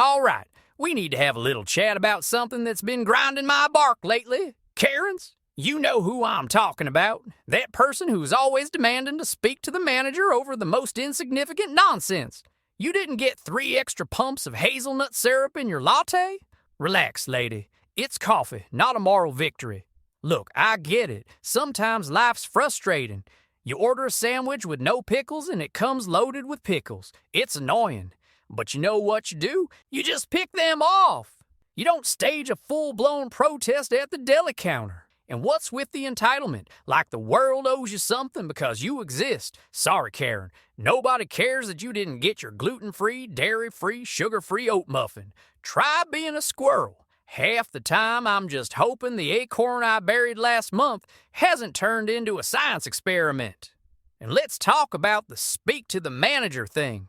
All right, we need to have a little chat about something that's been grinding my bark lately. Karens, you know who I'm talking about. That person who's always demanding to speak to the manager over the most insignificant nonsense. You didn't get 3 extra pumps of hazelnut syrup in your latte? Relax, lady. It's coffee, not a moral victory. Look, I get it. Sometimes life's frustrating. You order a sandwich with no pickles and it comes loaded with pickles. It's annoying. But you know what you do? You just pick them off. You don't stage a full-blown protest at the deli counter. And what's with the entitlement? Like the world owes you something because you exist. Sorry, Karen. Nobody cares that you didn't get your gluten-free, dairy-free, sugar-free oat muffin. Try being a squirrel. Half the time, I'm just hoping the acorn I buried last month hasn't turned into a science experiment. And let's talk about the speak to the manager thing.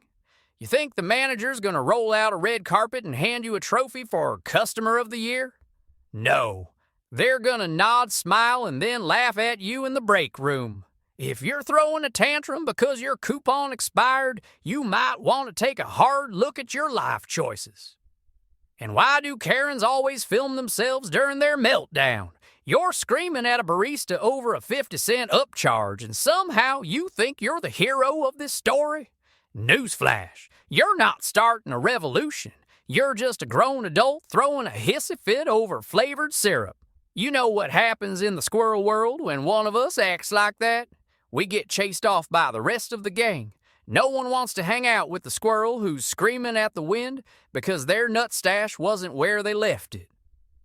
You think the manager's going to roll out a red carpet and hand you a trophy for Customer of the Year? No. They're going to nod, smile, and then laugh at you in the break room. If you're throwing a tantrum because your coupon expired, you might want to take a hard look at your life choices. And why do Karens always film themselves during their meltdown? You're screaming at a barista over a 50-cent upcharge, and somehow you think you're the hero of this story? Newsflash, you're not starting a revolution. You're just a grown adult throwing a hissy fit over flavored syrup. You know what happens in the squirrel world when one of us acts like that? We get chased off by the rest of the gang. No one wants to hang out with the squirrel who's screaming at the wind because their nut stash wasn't where they left it.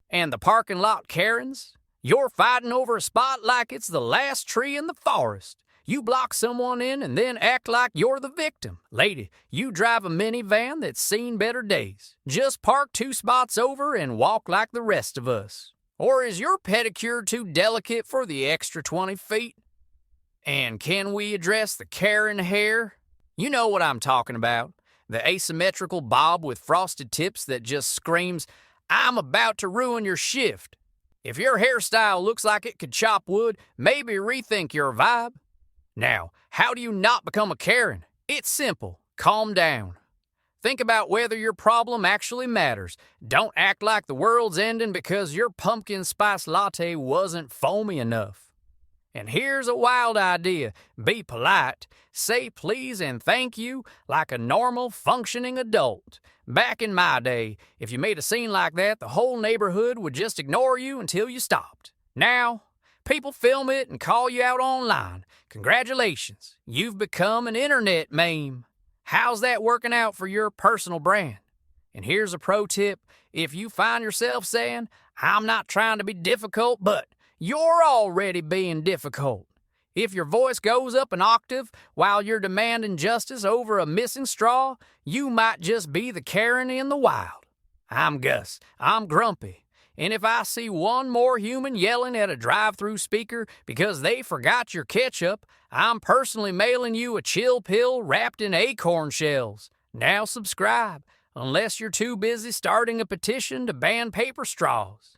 And the parking lot Karens? You're fighting over a spot like it's the last tree in the forest. You block someone in and then act like you're the victim. Lady, you drive a minivan that's seen better days. Just park 2 spots over and walk like the rest of us. Or is your pedicure too delicate for the extra 20 feet? And can we address the Karen hair? You know what I'm talking about. The asymmetrical bob with frosted tips that just screams, "I'm about to ruin your shift." If your hairstyle looks like it could chop wood, maybe rethink your vibe. Now, how do you not become a Karen? It's simple. Calm down. Think about whether your problem actually matters. Don't act like the world's ending because your pumpkin spice latte wasn't foamy enough. And here's a wild idea. Be polite. Say please and thank you like a normal, functioning adult. Back in my day, if you made a scene like that, the whole neighborhood would just ignore you until you stopped. Now, people film it and call you out online. Congratulations, you've become an internet meme. How's that working out for your personal brand? And here's a pro tip. If you find yourself saying, "I'm not trying to be difficult, but," you're already being difficult. If your voice goes up an octave while you're demanding justice over a missing straw, you might just be the Karen in the wild. I'm Gus. I'm grumpy. And if I see one more human yelling at a drive-through speaker because they forgot your ketchup, I'm personally mailing you a chill pill wrapped in acorn shells. Now subscribe, unless you're too busy starting a petition to ban paper straws.